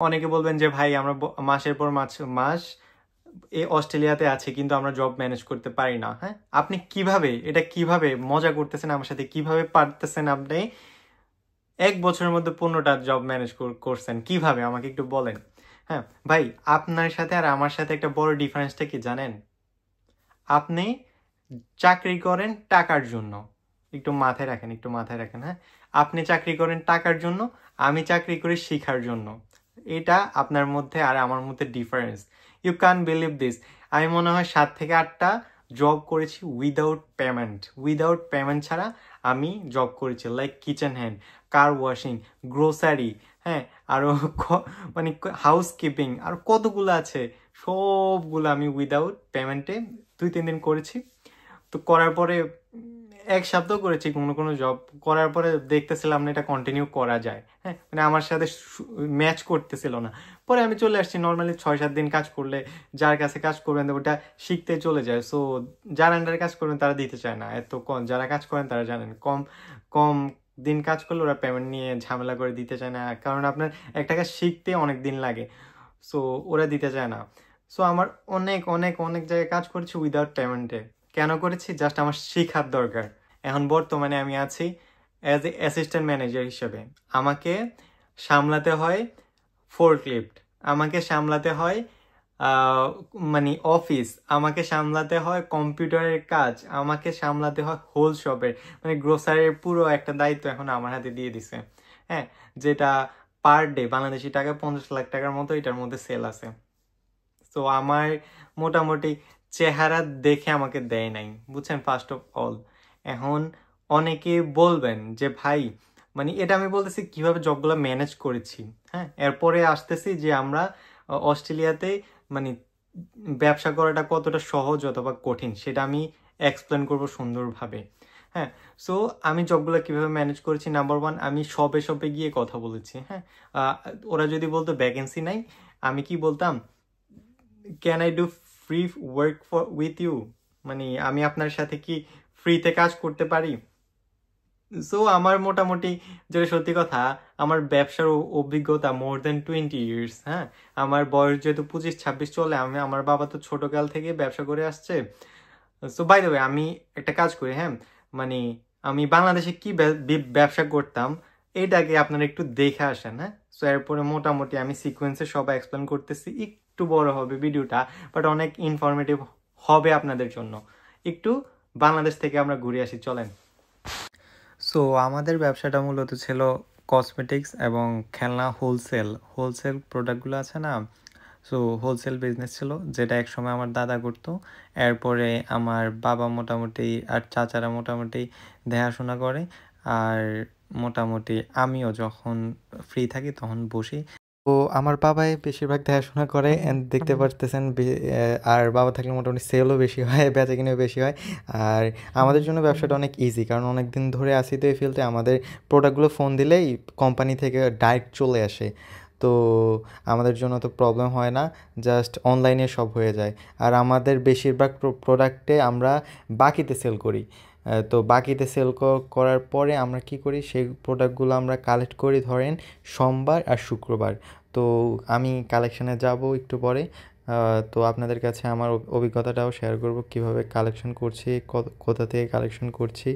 অনেকে বলবেন যে ভাই আমরা মাসের পর মাস এই অস্ট্রেলিয়াতে আছি কিন্তু আমরা জব ম্যানেজ করতে পারি না। হ্যাঁ, আপনি কিভাবে মজা করতেছেন আমার সাথে, কিভাবে পারতেছেন আপনি 1 বছরের মধ্যে 15টা জব ম্যানেজ করছেন কিভাবে আমাকে একটু বলেন। হ্যাঁ ভাই, আপনার সাথে আর আমার সাথে একটা বড় ডিফারেন্সটা কি জানেন? আপনি চাকরি করেন টাকার জন্য, একটু মাথায় রাখেন। হ্যাঁ, আপনি চাকরি করেন টাকার জন্য, আমি চাকরি করি শিখার জন্য। এটা আপনার মধ্যে আর আমার মধ্যে difference. You can believe this. আমি মনে হয় 7 থেকে 8টা জব করেছি উইদাউট পেমেন্ট ছাড়া আমি জব করেছি, like kitchen hand, car washing, grocery, হ্যাঁ, আরও মানে হাউস কিপিং, আর কতগুলো আছে, সবগুলো আমি উইদাউট পেমেন্টে 2-3 দিন করেছি। তো করার পরে 1 সপ্তাহ করেছি কোনো কোনো জব, করার পরে দেখতেছিলাম না এটা কন্টিনিউ করা যায়। হ্যাঁ, মানে আমার সাথে ম্যাচ করতেছিল না। পরে আমি চলে আসছি। নর্মালি 6-7 দিন কাজ করলে যার কাছে কাজ করবেন ওটা শিখতে চলে যায়। সো যারা আন্ডারে কাজ করবেন তারা দিতে চায় না এত কম, যারা কাজ করেন তারা জানেন কম কম দিন কাজ করলে ওরা পেমেন্ট নিয়ে ঝামেলা করে দিতে চায় না, কারণ আপনার একটা কাজ শিখতে অনেক দিন লাগে। সো ওরা দিতে চায় না। সো আমার অনেক অনেক অনেক জায়গায় কাজ করেছি উইদাউট পেমেন্টে। কেন করেছি? জাস্ট আমার শেখার দরকার। এখন বর্তমানে আমি আছি অ্যাজ এ অ্যাসিস্ট্যান্ট ম্যানেজার হিসেবে। আমাকে সামলাতে হয় ফোরক্লিফট, আমাকে সামলাতে হয় মানে অফিস, আমাকে সামলাতে হয় কম্পিউটারের কাজ, আমাকে সামলাতে হয় হোল শপের, মানে গ্রোসারির পুরো একটা দায়িত্ব এখন আমার হাতে দিয়ে দিছে। হ্যাঁ, যেটা পার ডে বাংলাদেশি টাকা 50 লাখ টাকার মতো এটার মধ্যে সেল আছে। তো আমার মোটামুটি চেহারা দেখে আমাকে দেয় নাই, বুঝছেন, ফার্স্ট অফ অল। এখন অনেকে বলবেন যে ভাই, মানে এটা আমি বলতেছি কিভাবে জবগুলো ম্যানেজ করেছি। হ্যাঁ, এরপরে আসতেছি যে আমরা অস্ট্রেলিয়াতে মানে ব্যবসা করাটা কতটা সহজ অথবা কঠিন সেটা আমি এক্সপ্লেন করব সুন্দরভাবে। হ্যাঁ, সো আমি জবগুলো কিভাবে ম্যানেজ করেছি, নাম্বার 1, আমি শপে শপে গিয়ে কথা বলেছি। হ্যাঁ, ওরা যদি বলতো ভ্যাকেন্সি নাই, আমি কি বলতাম, can I do free work with you, মানে আমি আপনার সাথে কি ফ্রিতে কাজ করতে পারি। সো আমার মোটামুটি, যেটা সত্যি কথা, আমার ব্যবসার অভিজ্ঞতা মোর দেন 20 ইয়ার্স। হ্যাঁ, আমার বয়স যেহেতু 25-26 চলে, আমার বাবা তো ছোটকাল থেকে ব্যবসা করে আসছে। সো বাই দ্য ওয়ে, আমি একটা কাজ করি। হ্যাঁ, মানে আমি বাংলাদেশে কি ব্যবসা করতাম এটাকে আপনারা একটু দেখে আসেন। হ্যাঁ, সো এরপরে মোটামুটি আমি সিকোয়েন্সে সব এক্সপ্লেন করতেছি। একটু বড় হবে ভিডিওটা, বাট অনেক ইনফরমেটিভ হবে আপনাদের জন্য। একটু বাংলাদেশ থেকে আমরা ঘুরে আসি, চলেন। সো আমাদের ব্যবসাটা মূলত ছিল কসমেটিক্স এবং খেলনা হোলসেল প্রোডাক্টগুলো আছে না। সো হোলসেল বিজনেস ছিল, যেটা একসময় আমার দাদা করতো। এরপরে আমার বাবা মোটামুটি আর চাচারা মোটামুটি দেখাশোনা করে। আর মোটামুটি আমিও যখন ফ্রি থাকি তখন বসি। তো আমার বাবাই বেশিরভাগ দেখাশোনা করে, অ্যান্ড দেখতে পারতেছেন আর বাবা থাকলে মোটামুটি সেলও বেশি হয়, বেচাকেনাও বেশি হয়। আর আমাদের জন্য ব্যবসাটা অনেক ইজি, কারণ অনেক দিন ধরে আসি তো এই ফিল্ডে। আমাদের প্রোডাক্টগুলো ফোন দিলেই কোম্পানি থেকে ডাইরেক্ট চলে আসে। তো আমাদের জন্য তো প্রবলেম হয় না, জাস্ট অনলাইনে সব হয়ে যায়। আর আমাদের বেশিরভাগ প্রোডাক্টে আমরা বাকিতে সেল করি। তো বাকিতে সেল করার পরে আমরা কি করি, সেই প্রোডাক্টগুলো আমরা কালেক্ট করি ধরেন সোমবার আর শুক্রবার। তো আমি কালেকশানে যাব একটু পরে। তো আপনাদের কাছে আমার অভিজ্ঞতাটাও শেয়ার করব কীভাবে কালেকশন করছি, কোথা থেকে কালেকশন করছি,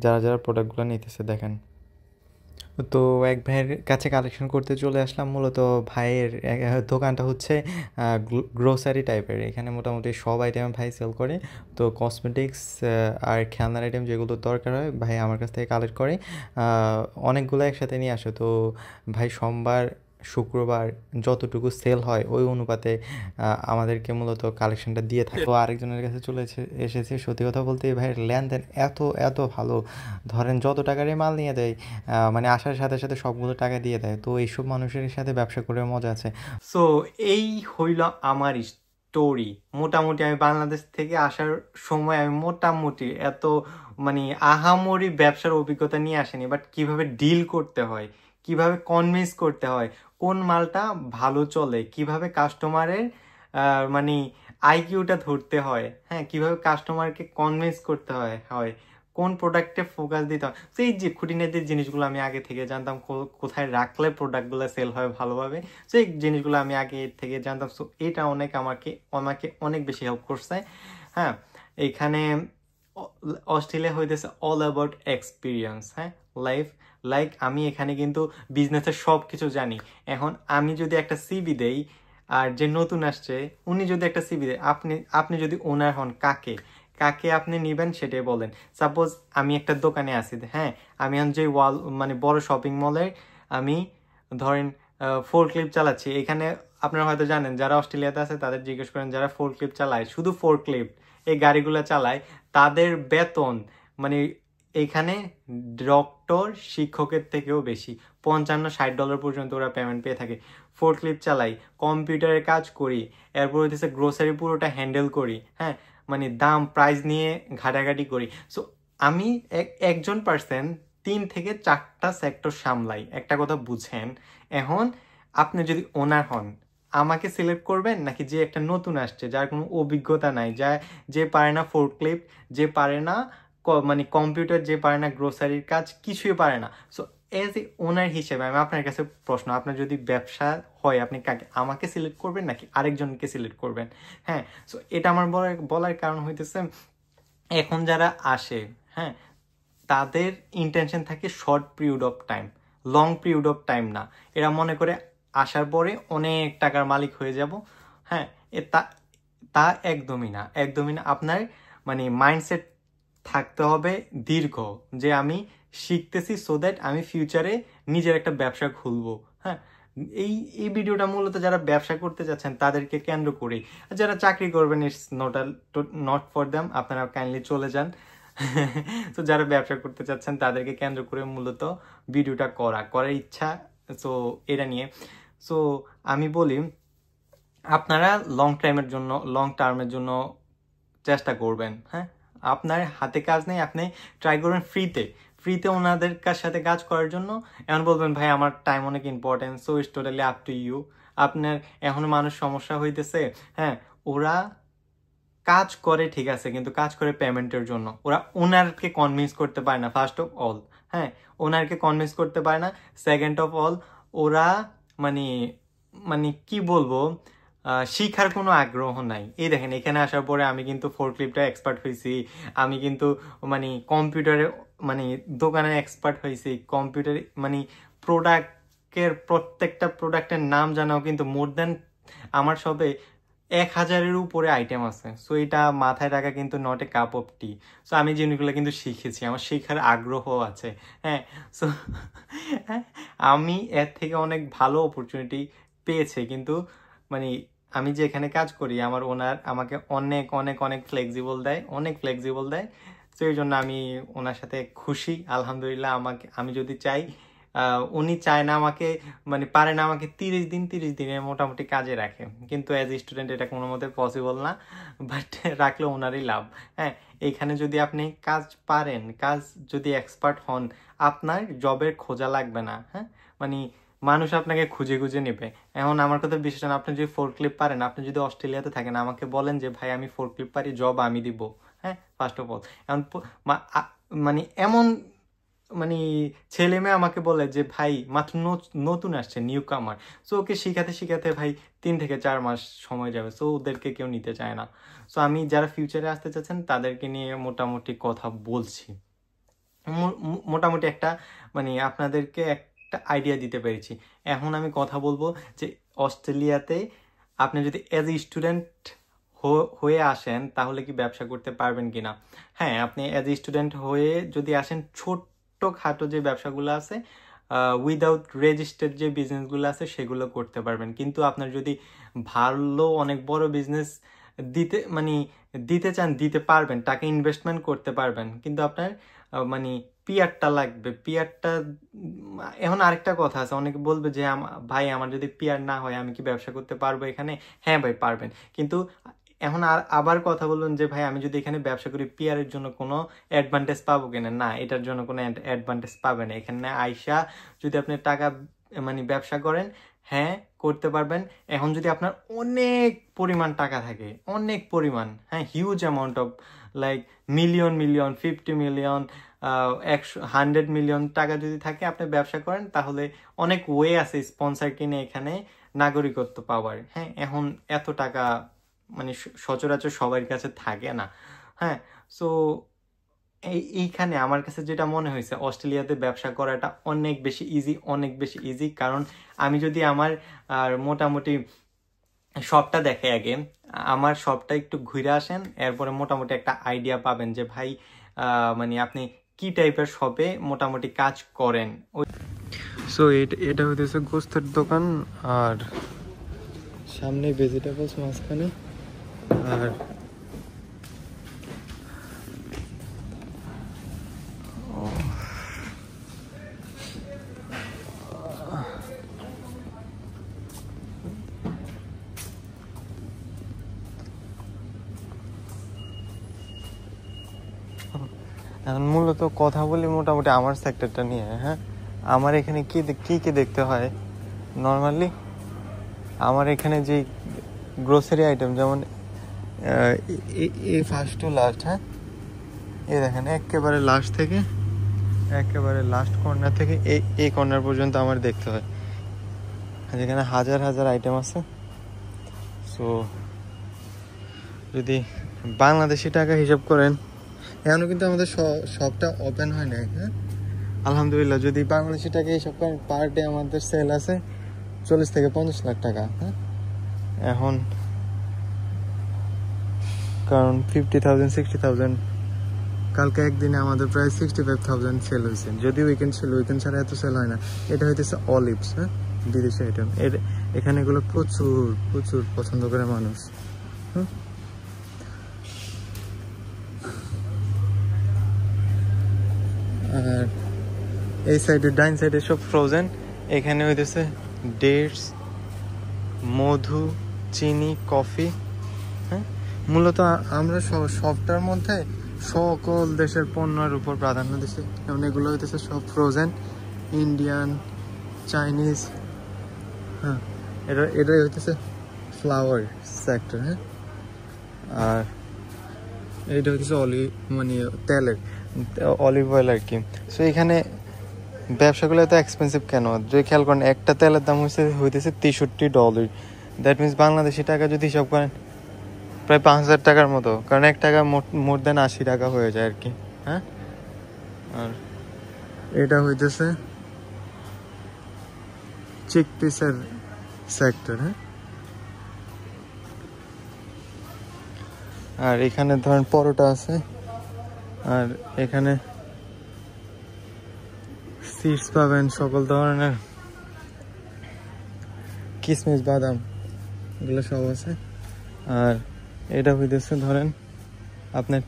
যারা যারা প্রোডাক্টগুলো নিতেছে দেখেন। তো এক ভাইয়ের কাছে কালেকশন করতে চলে আসলাম। মূলত ভাইয়ের দোকানটা হচ্ছে গ্রোসারি টাইপের। এখানে মোটামুটি সব আইটেম ভাই সেল করে। তো কসমেটিক্স আর খেলনার আইটেম যেগুলো দরকার হয় ভাই আমার কাছ থেকে কালেক্ট করে অনেকগুলো একসাথে নিয়ে আসে। তো ভাই সোমবার শুক্রবার যতটুকু সেল হয় ওই অনুপাতে আমাদেরকে মূলত কালেকশনটা দিয়ে থাকে। তো আরেকজনের কাছে চলে এসেছে। সত্যি কথা বলতে এই ভাইয়ের লেনদেন এত এত ভালো, ধরেন যত টাকারই মাল নিয়ে দেয় মানে আসার সাথে সাথে সবগুলো টাকা দিয়ে দেয়। তো এইসব মানুষের সাথে ব্যবসা করে মজা আছে। সো এই হইল আমার স্টোরি। মোটামুটি আমি বাংলাদেশ থেকে আসার সময় আমি মোটামুটি এত মানে আহামরি ব্যবসার অভিজ্ঞতা নিয়ে আসেনি, বাট কিভাবে ডিল করতে হয়, কিভাবে কনভিন্স করতে হয়, কোন মালটা ভালো চলে, কিভাবে কাস্টমারের মানে আইকিউটা ধরতে হয়, হ্যাঁ, কিভাবে কাস্টমারকে কনভিন্স করতে হয়, কোন প্রোডাক্টে ফোকাস দিতে হয়। তো এই যে খুঁটিনাটি জিনিসগুলো আমি আগে থেকে জানতাম, কোথায় রাখলে প্রোডাক্টগুলো সেল হয় ভালোভাবে, সো এই জিনিসগুলো আমি আগে থেকে জানতাম। সো এটা অনেক আমাকে আমাকে অনেক বেশি হেল্প করছে। হ্যাঁ, এখানে অস্ট্রেলিয়া হইতেছে অল অ্যাবাউট এক্সপিরিয়েন্স। হ্যাঁ, লাইক আমি এখানে কিন্তু বিজনেসের সব কিছু জানি। এখন আমি যদি একটা সিভি দেই, আর যে নতুন আসছে উনি যদি একটা সিভি দেয়, আপনি যদি ওনার হন, কাকে কাকে আপনি নিবেন সেটাই বলেন। সাপোজ আমি একটা দোকানে আছি, হ্যাঁ, আমি এখন যে মানে বড় শপিং মলের আমি ধরেন ফোর ক্লিপ চালাচ্ছি। এখানে আপনারা হয়তো জানেন, যারা অস্ট্রেলিয়াতে আছে তাদের জিজ্ঞেস করেন, যারা ফোর ক্লিপ চালায়, শুধু ফোর ক্লিপ এই গাড়িগুলো চালায়, তাদের বেতন মানে এখানে ডক্টর শিক্ষকের থেকেও বেশি, $55-60 পর্যন্ত ওরা পেমেন্ট পেয়ে থাকে। ফোর ক্লিপ চালাই, কম্পিউটারে কাজ করি, এরপর হচ্ছে গ্রোসারি পুরোটা হ্যান্ডেল করি। হ্যাঁ, মানে দাম প্রাইস নিয়ে ঘাটাঘাটি করি। সো আমি একজন পার্সন 3 থেকে 4টা সেক্টর সামলাই। একটা কথা বুঝেন, এখন আপনি যদি ওনার হন, আমাকে সিলেক্ট করবেন নাকি যে একটা নতুন আসছে, যার কোনো অভিজ্ঞতা নাই, যে পারে না ফোর ক্লিপ, যে পারে না মানে কম্পিউটার, যে পারে না গ্রোসারির কাজ, কিছুই পারে না। সো এজ এ ওনার হিসেবে আমি আপনার কাছে প্রশ্ন, আপনার যদি ব্যবসা হয় আপনি কাকে, আমাকে সিলেক্ট করবেন নাকি আরেকজনকে সিলেক্ট করবেন? হ্যাঁ, সো এটা আমার বলার কারণ হইতেছে, এখন যারা আসে, হ্যাঁ, তাদের ইন্টেনশন থাকে short period of time, long period of time না। এরা মনে করে আসার পরে অনেক টাকার মালিক হয়ে যাব। হ্যাঁ, তা তা একদমই না, একদমই না। আপনার মানে মাইন্ডসেট থাকতে হবে দীর্ঘ, যে আমি শিখতেছি সো দ্যাট আমি ফিউচারে নিজের একটা ব্যবসা খুলবো। হ্যাঁ, এই এই ভিডিওটা মূলত যারা ব্যবসা করতে যাচ্ছেন তাদেরকে কেন্দ্র করে। যারা চাকরি করবেন, ইটস নট ফর দ্যাম, আপনারা কাইন্ডলি চলে যান। তো যারা ব্যবসা করতে চাচ্ছেন তাদেরকে কেন্দ্র করে মূলত ভিডিওটা করার ইচ্ছা। সো এটা নিয়ে সো আমি বলি, আপনারা লং টার্মের জন্য চেষ্টা করবেন। হ্যাঁ, আপনার হাতে কাজ নেই, আপনি ট্রাই করবেন ফ্রিতে ওনাদের সাথে কাজ করার জন্য। এখন বলবেন ভাই আমার টাইম অনেক important, so it's totally up to you. আপনার এখন মানুষ সমস্যা হইতেছে, হ্যাঁ, ওরা কাজ করে ঠিক আছে, কিন্তু কাজ করে পেমেন্টের জন্য। ওরা ওনারকে কনভিন্স করতে পারে না, ফার্স্ট অফ অল। হ্যাঁ, ওনারকে কনভিন্স করতে পারে না। সেকেন্ড অফ অল, ওরা মানে মানে কি বলবো, শিখার কোনো আগ্রহ নাই। এই দেখেন, এখানে আসার পরে আমি কিন্তু ফোর ক্লিপটা এক্সপার্ট হয়েছি, আমি কিন্তু মানে কম্পিউটারে মানে দোকানে এক্সপার্ট হয়েছি, কম্পিউটারে মানে প্রত্যেকটা প্রোডাক্টের নাম জানাও কিন্তু মোর দেন আমার সবে 1000-এর উপরে আইটেম আছে। সো এটা মাথায় রাখা কিন্তু not a cup of T. So আমি জিনিসগুলো কিন্তু শিখেছি, আমার শেখার আগ্রহ আছে। হ্যাঁ, সো আমি এর থেকে অনেক ভালো অপরচুনিটি পেয়েছি, কিন্তু মানে আমি যে এখানে কাজ করি, আমার ওনার আমাকে অনেক অনেক অনেক ফ্লেক্সিবল দেয়। সো এই জন্য আমি ওনার সাথে খুশি, আলহামদুলিল্লাহ। আমি যদি চাই, উনি চায় না আমাকে, মানে পারে না আমাকে 30 দিনের মোটামুটি কাজে রাখে, কিন্তু অ্যাজ এ স্টুডেন্ট এটা কোনো মতে পসিবল না, বাট রাখলে ওনারই লাভ। হ্যাঁ, এইখানে যদি আপনি কাজ পারেন, কাজ যদি এক্সপার্ট হন, আপনার জবের খোঁজা লাগবে না। হ্যাঁ, মানে মানুষ আপনাকে খুঁজে খুঁজে নেবে। এখন আমার কথা বিশ্বাস না, আপনি যদি ফোর ক্লিপ পারেন, আপনি যদি অস্ট্রেলিয়াতে থাকেন, আমাকে বলেন যে ভাই আমি ফোর ক্লিপ পারি, জব আমি দিব। হ্যাঁ, ফার্স্ট অফ অল, এখন মানে এমন মানে ছেলে মেয়ে আমাকে বলে যে ভাই মাত্র নতুন আসছে, নিউ কামার, সো ওকে শিখাতে শিখাতে ভাই 3 থেকে 4 মাস সময় যাবে। সো ওদেরকে কেউ নিতে চায় না। সো আমি যারা ফিউচারে আসতে চাচ্ছেন তাদেরকে নিয়ে মোটামুটি কথা বলছি, মোটামুটি একটা মানে আপনাদেরকে একটা আইডিয়া দিতে পেরেছি। এখন আমি কথা বলবো যে অস্ট্রেলিয়াতে আপনি যদি এজ এ স্টুডেন্ট হয়ে আসেন তাহলে কি ব্যবসা করতে পারবেন কিনা। হ্যাঁ, আপনি এজ এ স্টুডেন্ট হয়ে যদি আসেন, ছোট্টখাটো যে ব্যবসাগুলো আছে, উইদাউট রেজিস্টার্ড যে বিজনেসগুলো আছে সেগুলো করতে পারবেন। কিন্তু আপনার যদি ভালো অনেক বড় বিজনেস দিতে চান, দিতে পারবেন, টাকা ইনভেস্টমেন্ট করতে পারবেন, কিন্তু আপনার মানে পিয়ারটা লাগবে। পিয়ারটা এখন আরেকটা কথা আছে, অনেকে বলবে যে ভাই আমার যদি পিয়ার না হয় আমি কি ব্যবসা করতে পারবো এখানে? হ্যাঁ ভাই পারবেন, কিন্তু এখন আবার কথা বলুন যে ভাই আমি যদি এখানে ব্যবসা করি পিয়ারের জন্য কোনো অ্যাডভান্টেজ পাবো কিনা? না, এটার জন্য কোনো অ্যাডভান্টেজ পাবেন না। এখানে আইসা যদি আপনি টাকা মানে ব্যবসা করেন, হ্যাঁ করতে পারবেন। এখন যদি আপনার অনেক পরিমাণ টাকা থাকে, অনেক পরিমাণ, হ্যাঁ huge amount of like million million 50 million 100 million টাকা যদি থাকে আপনি ব্যবসা করেন, তাহলে অনেক ওয়ে আছে স্পন্সর কিনে এখানে নাগরিকত্ব পাওয়ার। হ্যাঁ এখন এত টাকা মানে সচরাচর সবার কাছে থাকে না। হ্যাঁ সো এইখানে আমার কাছে যেটা মনে হয়েছে, অস্ট্রেলিয়াতে ব্যবসা করাটা অনেক বেশি ইজি, অনেক বেশি ইজি। কারণ আমি যদি আমার মোটামুটি শপটা দেখে আগে, আমার শপটা একটু ঘুরে আসেন, এরপরে মোটামুটি একটা আইডিয়া পাবেন যে ভাই মানে আপনি কি টাইপের শপে মোটামুটি কাজ করেন। সো এটা হইতেছে গোস্তের দোকান, আর সামনে ভেজিটেবলস মাঝখানে, আর এখন মূলত কথা বলি মোটামুটি আমার সেক্টরটা নিয়ে। হ্যাঁ আমার এখানে কি কি দেখতে হয় নর্মালি, আমার এখানে যে গ্রোসারি আইটেম, যেমন এই ফার্স্ট টু লাস্ট, হ্যাঁ এই দেখেন একেবারে লাস্ট থেকে একেবারে লাস্ট কর্নার থেকে এই কর্নার পর্যন্ত আমার দেখতে হয়, যেখানে হাজার হাজার আইটেম আছে। সো যদি বাংলাদেশি টাকা হিসাব করেন, এখনও কিন্তু আমাদের শপটা ওপেন হয় নাই। হ্যাঁ আলহামদুলিল্লাহ, যদি বাংলাদেশি টাকা হিসাব করেন পার ডে আমাদের সেল আছে 40 থেকে 50 লাখ টাকা। হ্যাঁ এখন কারণ 50,000 60,000, কালকে একদিনে আমাদের প্রায় 65,000 সেল হয়েছে। যদি উইকেন্ড ছিল, উইকেন্ড ছাড়া এত সেল হয় না। এটা হইতেছে অলিভস, হ্যাঁ বিদেশি আইটেম। এখানে এগুলো প্রচুর প্রচুর পছন্দ করে মানুষ। আর এই সাইডে ডাইন সাইডে সব ফ্রোজেন। এখানে হইতেছে ডেটস, মধু, চিনি, কফি। হ্যাঁ মূলত আমরা সবটার মধ্যে সকল দেশের পণ্যের উপর প্রাধান্য দিচ্ছি, যেমন এগুলো হইতেছে সব ফ্রোজেন, ইন্ডিয়ান, চাইনিজ। হ্যাঁ এটাই হইতেছে ফ্লাওয়ার সেক্টর। হ্যাঁ আর এইটা হইতেছে মানে তেলের অলিভ অয়েল আর কি। সো এখানে ব্যবসাগুলো এত এক্সপেন্সিভ কেন? যদি খেয়াল করেন একটা তেলের দাম হইতেছে $63। দ্যাট মিনস বাংলাদেশি টাকা যদি হিসাব করেন প্রায় 5,000 টাকার মতো, কারণ 1 টাকা মোর দেন 80 টাকা হয়ে যায় আর কি। হ্যাঁ আর এটা হইতেছে চিকপিসের সেক্টর। হ্যাঁ আর এখানে ধরেন পরোটা আছে, আর এখানে সিডস পাবেন সকল ধরনের, কিশমিশ, বাদাম, এগুলো সব আছে। আর এটা হইতেছে ধরেন আপনার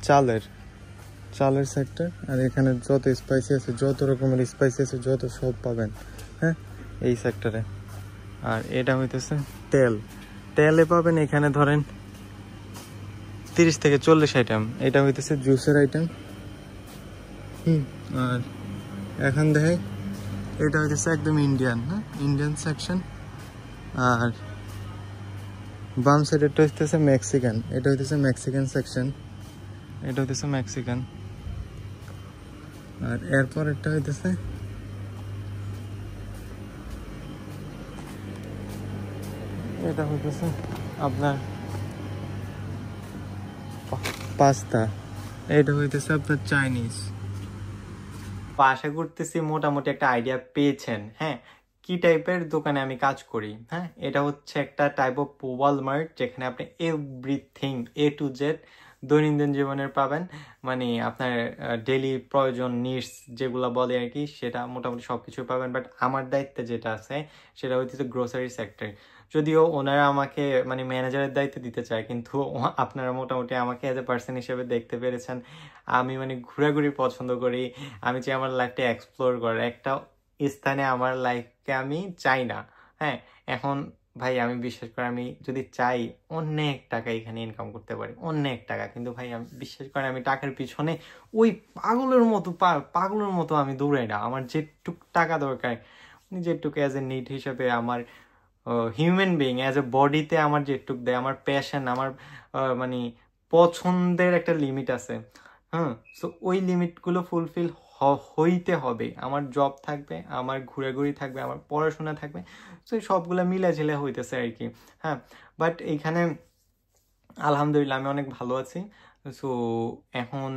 চালের সেক্টর। আর এখানে যত স্পাইসি আছে, যত রকমের স্পাইসি আছে, যত সব পাবেন হ্যাঁ এই সেক্টরে। আর এটা হইতেছে তেলে পাবেন এখানে ধরেন 30 থেকে 40 আইটেম। এটা হইতেছে জুসের আইটেম। আর এখন দেখে এটা হইতেছে একদম ইন্ডিয়ান, হ্যাঁ ইন্ডিয়ান সেকশন। আর বাম সাইডেরটা হইতেছে মেক্সিকান, এটা হইতেছে মেক্সিকান সেকশন, এটা হইতেছে মেক্সিকান। আর এরপর একটা হইতেছে এটা হইতেছে আপনার পাস্তা, এটা হইতেছে আপনার চাইনিজ। আশা করতেছি মোটামুটি একটা আইডিয়া পেয়েছেন, হ্যাঁ কি টাইপের দোকানে আমি কাজ করি। হ্যাঁ এটা হচ্ছে একটা টাইপ অফ ওয়ালমার্ট, যেখানে আপনি এভরিথিং A to Z দৈনন্দিন জীবনের পাবেন, মানে আপনার ডেইলি প্রয়োজন নিডস যেগুলো বলে আর কি, সেটা মোটামুটি সবকিছু পাবেন। বাট আমার দায়িত্বে যেটা আছে সেটা হচ্ছে গ্রোসারি সেক্টর। যদিও ওনারা আমাকে মানে ম্যানেজারের দায়িত্ব দিতে চায়, কিন্তু আপনারা মোটামুটি আমাকে এজ এ পার্সন হিসেবে দেখতে পেরেছেন। আমি মানে ঘোরাঘুরি পছন্দ করি, আমি চাই আমার লাইফটা এক্সপ্লোর করার। একটা স্থানে আমার লাইফকে আমি চাই না। হ্যাঁ এখন ভাই আমি বিশ্বাস করি, আমি যদি চাই অনেক টাকা এখানে ইনকাম করতে পারি, অনেক টাকা। কিন্তু ভাই আমি বিশ্বাস করি আমি টাকার পিছনে ওই পাগলের মতো আমি দৌড়াই না। আমার যেটুক টাকা দরকার, যেটুকু অ্যাজ এ নিড হিসেবে আমার হিউম্যান বিইং অ্যাজ এ বডিতে আমার যেটুক দেয়, আমার প্যাশন, আমার মানে পছন্দের একটা লিমিট আছে। হ্যাঁ, সো ওই লিমিটগুলো ফুলফিল হইতে হবে। আমার জব থাকবে, আমার ঘোরাঘুরি থাকবে, আমার পড়াশোনা থাকবে, সো এই সবগুলো মিলাঝিলা হইতেছে আর কি। হ্যাঁ, বাট এইখানে আলহামদুলিল্লাহ আমি অনেক ভালো আছি। সো এখন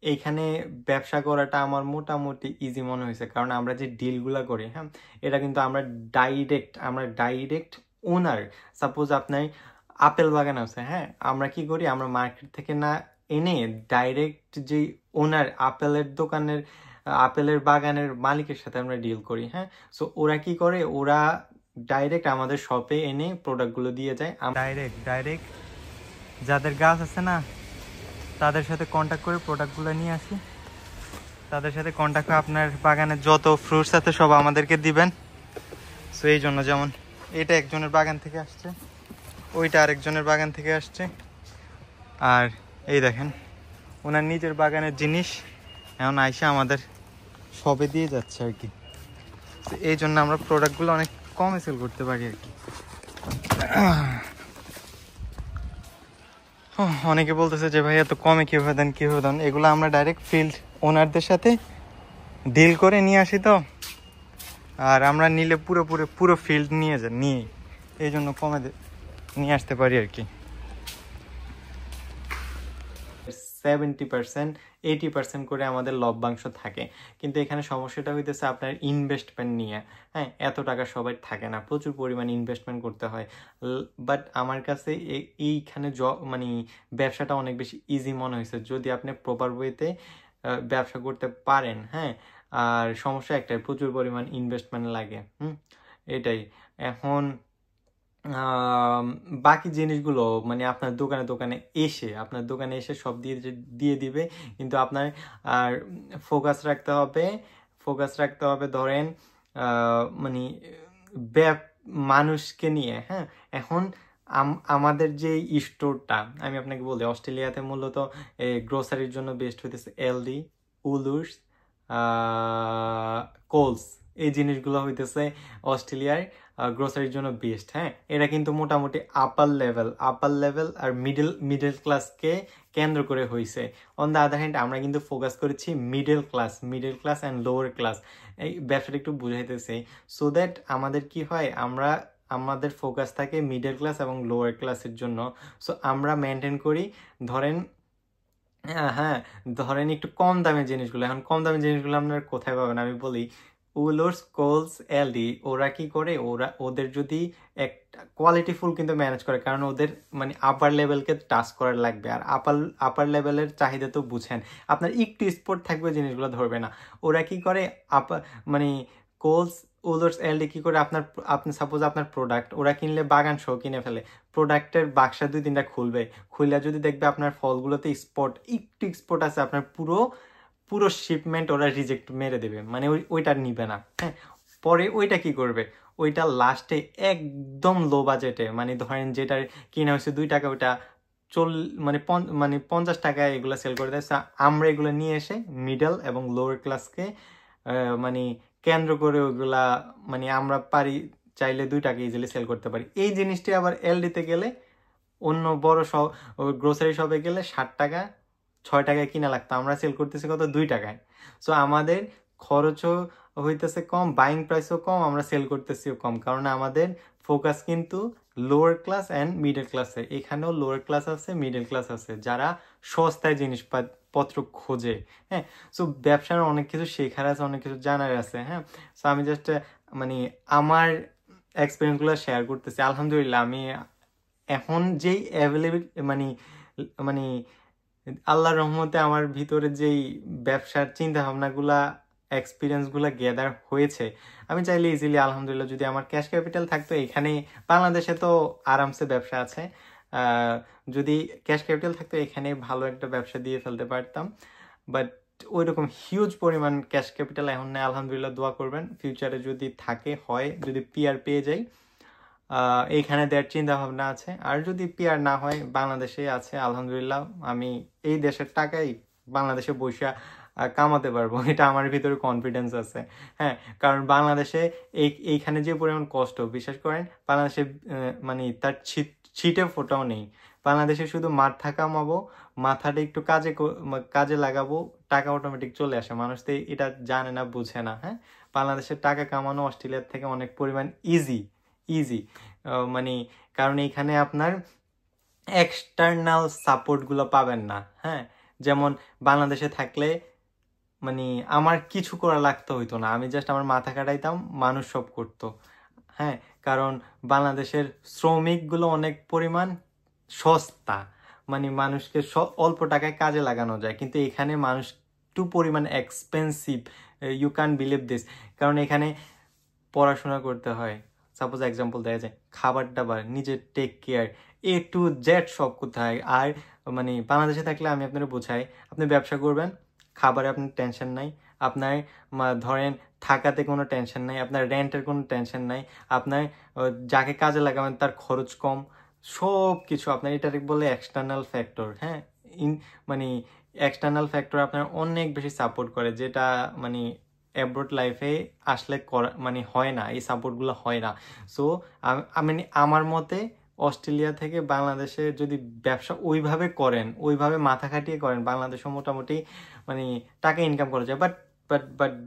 এইখানে ব্যবসা করাটা আমার মোটামুটি ইজি মনে হয়েছে, কারণ আমরা যে ডিলগুলো করি, হ্যাঁ, এটা কিন্তু আমরা ডাইরেক্ট ওনার। সাপোজ আপনার আপেল বাগান আছে, হ্যাঁ, আমরা কি করি, আমরা মার্কেট থেকে না এনে ডাইরেক্ট যে ওনার আপেলের বাগানের মালিকের সাথে আমরা ডিল করি। হ্যাঁ, সো ওরা কি করে, ওরা ডাইরেক্ট আমাদের শপে এনে প্রোডাক্টগুলো দিয়ে যায়। ডাইরেক্ট যাদের গাছ আছে না, তাদের সাথে কন্ট্যাক্ট করে প্রোডাক্টগুলো নিয়ে আসি। তাদের সাথে কন্ট্যাক্ট করে আপনার বাগানের যত ফ্রুটস আছে সব আমাদেরকে দিবেন। সো এই জন্য, যেমন এটা একজনের বাগান থেকে আসছে, ওইটা আরেকজনের বাগান থেকে আসছে, আর এই দেখেন ওনার নিজের বাগানের জিনিস এখন আইসা আমাদের শপে দিয়ে যাচ্ছে আর কি। তো এই জন্য আমরা প্রোডাক্টগুলো অনেক কমে সেল করতে পারি আর কি। অনেকে বলতেছে যে ভাই এত কমে কীভাবে দেন, এগুলো আমরা ডাইরেক্ট ফিল্ড ওনারদের সাথে ডিল করে নিয়ে আসি। তো আর আমরা নিলে পুরো ফিল্ড নিয়ে এই জন্য কমে নিয়ে আসতে পারি আর কি। 70% 80% করে আমাদের লভ্যাংশ থাকে, কিন্তু এখানে সমস্যাটা হইতেছে আপনার ইনভেস্টমেন্ট নিয়ে। হ্যাঁ, এত টাকা সবাই থাকে না, প্রচুর পরিমাণে ইনভেস্টমেন্ট করতে হয়। বাট আমার কাছে এইখানে মানে ব্যবসাটা অনেক বেশি ইজি মনে হয়েছে, যদি আপনি প্রপার ওয়েতে ব্যবসা করতে পারেন। হ্যাঁ, আর সমস্যা একটাই, প্রচুর পরিমাণ ইনভেস্টমেন্ট লাগে। এটাই। এখন বাকি জিনিসগুলো মানে আপনার দোকানে এসে সব দিয়ে দিবে, কিন্তু আপনার আর ফোকাস রাখতে হবে ধরেন মানে মানুষকে নিয়ে। হ্যাঁ, এখন আমাদের যে স্টোরটা, আমি আপনাকে বলি, অস্ট্রেলিয়াতে মূলত গ্রোসারির জন্য বেস্ট হইতেছে এলডি, উলুর্স, কোলস। এই জিনিসগুলো হইতেছে অস্ট্রেলিয়ার গ্রোসারির জন্য বেস্ট। হ্যাঁ, এটা কিন্তু মোটামুটি আপার লেভেল আর মিডল ক্লাসকে কেন্দ্র করে হয়েছে। অন দ্য আদার হ্যান্ড আমরা কিন্তু ফোকাস করেছি middle class and lower class. এই ব্যবসাটা একটু বুঝাইতেছে, সো দ্যাট আমাদের কি হয়, আমাদের ফোকাস থাকে মিডল ক্লাস এবং লোয়ার ক্লাসের জন্য। সো আমরা মেনটেন করি ধরেন একটু কম দামের জিনিসগুলো। এখন কম দামের জিনিসগুলো আপনারা কোথায় পাবেন আমি বলি, উলোর্স, কোলস, এলডি, ওরা কি করে, ওদের যদি একটা কোয়ালিটিফুল কিন্তু ম্যানেজ করে, কারণ ওদের মানে আপার লেভেলকে টাচ করার লাগবে, আর আপার লেভেলের চাহিদা তো বুঝেন, আপনার একটু স্পোর্ট থাকবে জিনিসগুলো ধরবে না। ওরা কি করে, মানে কোলস, উলোর্স, এলডি কি করে, আপনি সাপোজ আপনার প্রোডাক্ট ওরা কিনলে বাগান সহ কিনে ফেলে, প্রোডাক্টের বাক্সা 2-3টা খুললে যদি দেখবে আপনার ফলগুলোতে একটু স্পট আছে, আপনার পুরো শিপমেন্ট ওরা রিজেক্ট মেরে দেবে, মানে ওইটা নিবে না। হ্যাঁ, পরে ওইটা কি করবে, ওইটা লাস্টে একদম লো বাজেটে, মানে ধরেন যেটার কিনা হয়েছে 2 টাকা, ওইটা মানে 50 টাকায় এগুলো সেল করে দেয়। আমরা এগুলো নিয়ে এসে মিডল এবং লোয়ার ক্লাসকে মানে কেন্দ্র করে ওইগুলা মানে আমরা চাইলে 2 টাকা ইজিলি সেল করতে পারি। এই জিনিসটি আবার এলডিতে গেলে, অন্য বড় গ্রোসারি শপে গেলে 60 টাকা 6 টাকায় কিনা লাগতো, আমরা সেল করতেছি কত, 2 টাকায়। সো আমাদের খরচও হইতেছে কম, বাইং প্রাইসও কম, আমরা সেল করতেছিও কম, কারণ আমাদের ফোকাস কিন্তু লোয়ার ক্লাস অ্যান্ড মিডল ক্লাসে। এখানেও লোয়ার ক্লাস আছে, মিডল ক্লাস আছে, যারা সস্তায় জিনিসপত্র খোঁজে। হ্যাঁ, সো ব্যবসার অনেক কিছু শেখার আছে, অনেক কিছু জানার আছে। হ্যাঁ, সো আমি জাস্ট মানে আমার এক্সপিরিয়েন্সগুলো শেয়ার করতেছি। আলহামদুলিল্লাহ আমি এখন যেই অ্যাভেলেবল মানে আল্লাহর রহমতে আমার ভিতরে যেই ব্যবসার চিন্তা ভাবনাগুলা, এক্সপিরিয়েন্সগুলো গ্যাদার হয়েছে, আমি চাইলে ইজিলি আলহামদুলিল্লাহ, যদি আমার ক্যাশ ক্যাপিটাল থাকতো, এখানে বাংলাদেশে তো আরামসে ব্যবসা আছে, যদি ক্যাশ ক্যাপিটাল থাকতো এখানে ভালো একটা ব্যবসা দিয়ে ফেলতে পারতাম। বাট ওই রকম হিউজ পরিমাণ ক্যাশ ক্যাপিটাল এখন নেই। আলহামদুলিল্লাহ, দোয়া করবেন ফিউচারে যদি যদি পিআর পেয়ে যাই, এইখানে দেওয়ার চিন্তা ভাবনা আছে। আর যদি পিআর না হয়, বাংলাদেশে আছে আলহামদুলিল্লাহ, আমি এই দেশের টাকাই বাংলাদেশে বসে কামাতে পারবো, এটা আমার ভিতরে কনফিডেন্স আছে। হ্যাঁ, কারণ বাংলাদেশে এইখানে যে পরিমাণ কষ্ট, বিশ্বাস করেন বাংলাদেশে মানে তার ছিটে ফোটাও নেই। বাংলাদেশে শুধু মাথা কামাবো, মাথাটা একটু কাজে লাগাবো, টাকা অটোমেটিক চলে আসে। মানুষ তো এটা জানে না, বুঝে না। হ্যাঁ, বাংলাদেশের টাকা কামানো অস্ট্রেলিয়ার থেকে অনেক পরিমাণ ইজি ইজি, মানে কারণ এইখানে আপনার এক্সটার্নাল সাপোর্টগুলো পাবেন না। হ্যাঁ, যেমন বাংলাদেশে থাকলে মানে আমার কিছু করা লাগতো হইতো না, আমি জাস্ট আমার মাথা কাটাইতাম, মানুষ সব করতো। হ্যাঁ, কারণ বাংলাদেশের শ্রমিকগুলো অনেক পরিমাণ সস্তা, মানে মানুষকে অল্প টাকায় কাজে লাগানো যায়। কিন্তু এখানে মানুষ টু পরিমাণ expensive, you can believe this. কারণ এখানে পড়াশোনা করতে হয়, সাপোজ এক্সাম্পল দেওয়া যায়, খাবার দাবার, নিজের take care, A to Z সব করতে হয়। আর মানে বাংলাদেশে থাকলে আমি আপনারা বোঝাই, আপনি ব্যবসা করবেন, খাবারে আপনার টেনশন নাই, আপনার ধরেন থাকাতে কোনো টেনশন নাই, আপনার রেন্টের কোনো টেনশন নাই, আপনার যাকে কাজে লাগাবেন তার খরচ কম, সব কিছু আপনার, এটাকে বলে এক্সটার্নাল ফ্যাক্টর। হ্যাঁ, মানে এক্সটার্নাল ফ্যাক্টর আপনার অনেক বেশি সাপোর্ট করে, যেটা মানে অ্যাব্রোড লাইফে আসলে মানে হয় না, এই সাপোর্টগুলো হয় না। সো আমি আমার মতে অস্ট্রেলিয়া থেকে বাংলাদেশে যদি ব্যবসা ওইভাবে করেন, ওইভাবে মাথা খাটিয়ে করেন, বাংলাদেশে মোটামুটি মানে টাকা ইনকাম করা যায়।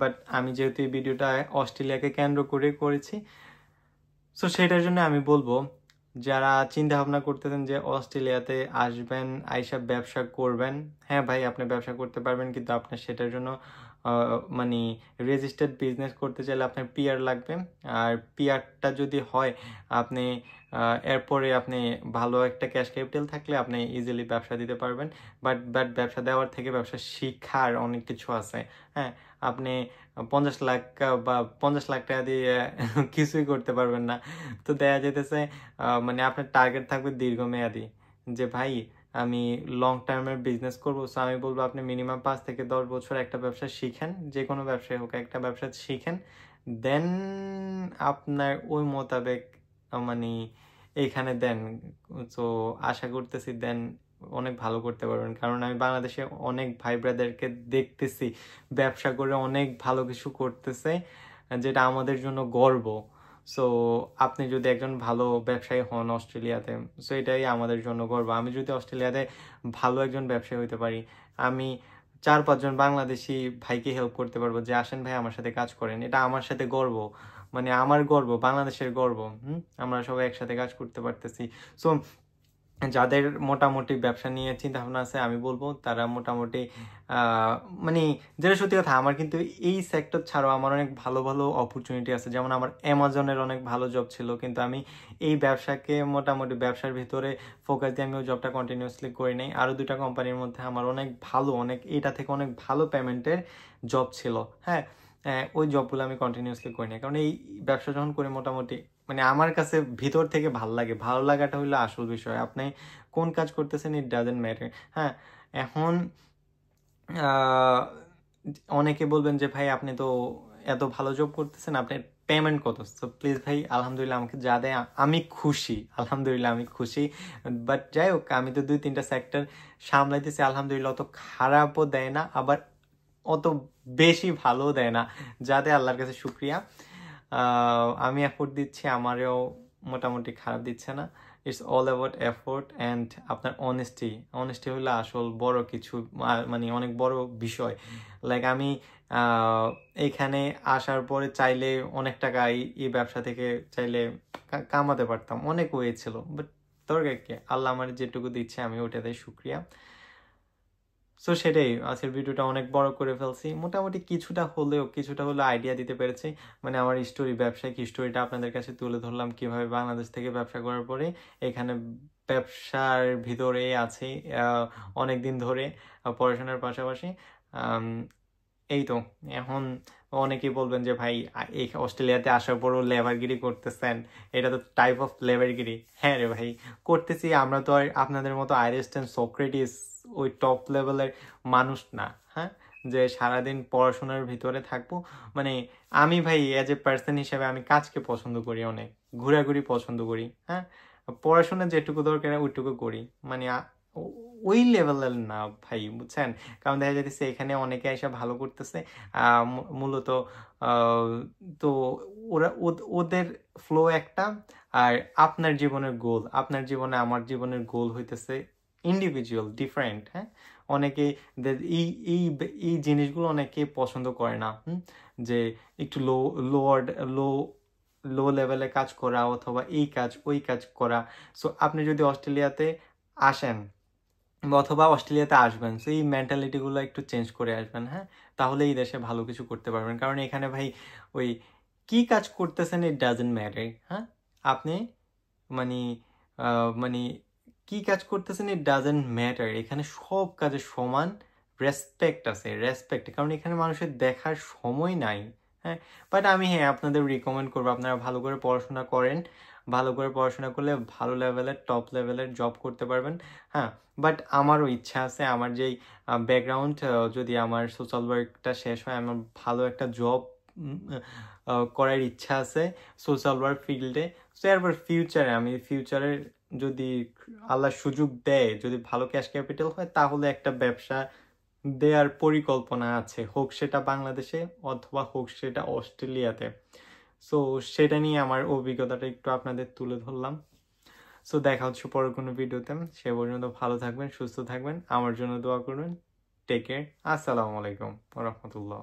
বাট আমি যেহেতু এই ভিডিওটা অস্ট্রেলিয়াকে কেন্দ্র করে করেছি, সো সেটার জন্য আমি বলবো যারা চিন্তা ভাবনা করতেছেন যে অস্ট্রেলিয়াতে আসবেন, আইসা ব্যবসা করবেন, হ্যাঁ ভাই আপনি ব্যবসা করতে পারবেন, কিন্তু আপনার সেটার জন্য মানে রেজিস্টার্ড বিজনেস করতে চাইলে আপনার পিআর লাগবে। আর পিআরটা যদি হয়, আপনি এরপরে আপনি ভালো একটা ক্যাশ ক্যাপিটাল থাকলে আপনি ইজিলি ব্যবসা দিতে পারবেন। বাট ব্যবসা দেওয়ার থেকে ব্যবসা শিক্ষার অনেক কিছু আছে। হ্যাঁ, আপনি 50 লাখ বা 50 লাখ টাকা দিয়ে কিছুই করতে পারবেন না। তো দেখা যেতেছে মানে আপনার টার্গেট থাকবে দীর্ঘমেয়াদী, যে ভাই আমি লং টার্মের বিজনেস করবো। সো আমি বলবো আপনি মিনিমাম 5 থেকে 10 বছর একটা ব্যবসা শিখেন, যে কোনো ব্যবসায় হোক একটা ব্যবসা শিখেন, দেন আপনার ওই মোতাবেক মানে এইখানে দেন। তো আশা করতেছি দেন অনেক ভালো করতে পারবেন। কারণ আমি বাংলাদেশে অনেক ভাই ব্রাদারকে দেখতেছি ব্যবসা করে অনেক ভালো কিছু করতেছে, যেটা আমাদের জন্য গর্ব। সো আপনি যদি একজন ভালো ব্যবসায়ী হন অস্ট্রেলিয়াতে, সো এটাই আমাদের জন্য গর্ব। আমি যদি অস্ট্রেলিয়াতে ভালো একজন ব্যবসায়ী হইতে পারি, আমি 4-5 জন বাংলাদেশি ভাইকে হেল্প করতে পারবো, যে আসেন ভাই আমার সাথে কাজ করেন, এটা আমার সাথে গর্ব, মানে আমার গর্ব, বাংলাদেশের গর্ব। আমরা সবাই একসাথে কাজ করতে পারতেছি। সো যাদের মোটামুটি ব্যবসা নিয়ে চিন্তা ভাবনা আছে, আমি বলবো তারা মোটামুটি মানে যেটা সত্যি কথা, আমার কিন্তু এই সেক্টর ছাড়াও আমার অনেক ভালো ভালো অপরচুনিটি আছে। যেমন আমার অ্যামাজনের অনেক ভালো জব ছিল, কিন্তু আমি এই ব্যবসাকে মোটামুটি ব্যবসার ভিতরে ফোকাস দিয়ে আমি ওই জবটা কন্টিনিউয়াসলি করি নাই। আরও 2টা কোম্পানির মধ্যে আমার অনেক ভালো, অনেক এটা থেকে অনেক ভালো পেমেন্টের জব ছিল। হ্যাঁ, ওই জবগুলো আমি কন্টিনিউয়াসলি করি না, কারণ এই ব্যবসা যখন করি মোটামুটি মানে আমার কাছে ভিতর থেকে ভালো লাগে। ভালো লাগাটা হলো আসল বিষয়, আপনি কোন কাজ করতেছেন ইট ডাজেন্ট ম্যাটার। হ্যাঁ, এখন অনেকে বলবেন যে ভাই আপনি তো এত ভালো জব করতেছেন, আপনার পেমেন্ট কত? তো প্লিজ ভাই, আলহামদুলিল্লাহ আমাকে যা দেয় আমি খুশি, আলহামদুলিল্লাহ আমি খুশি। বাট যাই হোক, আমি তো 2-3টা সেক্টর সামলাইতেছি, আলহামদুলিল্লাহ। অত খারাপও দেয় না, আবার অত বেশি ভালোও দেয় না, যাতে আল্লাহর কাছে শুক্রিয়া। আমি এফোর্ট দিচ্ছি, আমারও মোটামুটি খারাপ দিচ্ছে না। It's all about effort and আপনার অনেস্টি। অনেস্টি হলো আসল বড় কিছু, মানে অনেক বড় বিষয়। লাইক আমি এখানে আসার পরে চাইলে অনেক টাকা এই ব্যবসা থেকে চাইলে কামাতে পারতাম, অনেক ওয়ে ছিল। বাট দরকার কি, আল্লাহ আমার যেটুকু দিচ্ছে আমি ওটাতে শুক্রিয়া। সো সেটাই, আজকের ভিডিওটা অনেক বড় করে ফেলছি, মোটামুটি কিছুটা হলেও আইডিয়া দিতে পেরেছি। মানে আমার স্টোরি, ব্যবসায়িক স্টোরিটা আপনাদের কাছে তুলে ধরলাম, কিভাবে বাংলাদেশ থেকে ব্যবসা করার পরে এখানে ব্যবসার ভিতরে আছি অনেক দিন ধরে পড়াশোনার পাশাপাশি। এই তো, এখন অনেকেই বলবেন যে ভাই এই অস্ট্রেলিয়াতে আসার পরও লেবারগিরি করতেছেন, এটা তো টাইপ অফ লেবারগিরি। হ্যাঁ রে ভাই, করতেছি। আমরা তো আর আপনাদের মতো আইনস্টাইন, সক্রেটিস ওই টপ লেভেলের মানুষ না। হ্যাঁ, যে সারাদিন পড়াশোনার ভিতরে থাকবো। মানে আমি ভাই অ্যাজ এ পার্সন হিসেবে আমি কাজকে পছন্দ করি, অনেক ঘোরাঘুরি পছন্দ করি। হ্যাঁ, পড়াশোনা যেটুকু দরকার ওইটুকু করি, মানে ওই লেভেলের না ভাই, বুঝছেন? কারণ দেখা যাচ্ছে এখানে অনেকে এসে ভালো করতেছে, মূলত আহ, তো ওদের ফ্লো একটা, আর আপনার জীবনের গোল, আপনার জীবনে আমার জীবনের গোল হইতেছে ইন্ডিভিজুয়াল, ডিফারেন্ট। হ্যাঁ, অনেকে এই এই এই জিনিসগুলো অনেকে পছন্দ করে না, যে একটু লোয়ার লো লো লেভেলে কাজ করা অথবা এই কাজ ওই কাজ করা। সো আপনি যদি অস্ট্রেলিয়াতে আসেন বা অথবা অস্ট্রেলিয়াতে আসবেন, সো এই মেন্টালিটিগুলো একটু চেঞ্জ করে আসবেন। হ্যাঁ, তাহলে এই দেশে ভালো কিছু করতে পারবেন। কারণ এখানে ভাই ওই কি কাজ করতেছেন ইট ডাজেন্ট ম্যাটার। হ্যাঁ, আপনি মানে মানে কি কাজ করতেছেন ইট ডাজেন্ট ম্যাটার, এখানে সব কাজে সমান রেসপেক্ট আছে, রেসপেক্ট। কারণ এখানে মানুষের দেখার সময় নাই। হ্যাঁ, বাট আমি হ্যাঁ আপনাদের রিকমেন্ড করবো আপনারা ভালো করে পড়াশোনা করেন। ভালো করে পড়াশোনা করলে ভালো লেভেলের, টপ লেভেলের জব করতে পারবেন। হ্যাঁ, বাট আমারও ইচ্ছা আছে, আমার যেই ব্যাকগ্রাউন্ড, যদি আমার সোশ্যাল ওয়ার্কটা শেষ হয়, আমার ভালো একটা জব করার ইচ্ছা আছে সোশ্যাল ওয়ার্ক ফিল্ডে। সো এরপর ফিউচারে, আমি ফিউচারে যদি আল্লাহ সুযোগ দেয়, যদি ভালো ক্যাশ ক্যাপিটাল হয়, তাহলে একটা ব্যবসা দেওয়ার পরিকল্পনা আছে, হোক সেটা বাংলাদেশে অথবা হোক সেটা অস্ট্রেলিয়াতে। সো সেটা নিয়ে আমার অভিজ্ঞতাটা একটু আপনাদের তুলে ধরলাম। সো দেখা হচ্ছে পরের কোনো ভিডিওতে। সে পর্যন্ত ভালো থাকবেন, সুস্থ থাকবেন, আমার জন্য দোয়া করবেন। Take care. আসসালামু আলাইকুম ওয়া রাহমাতুল্লাহ।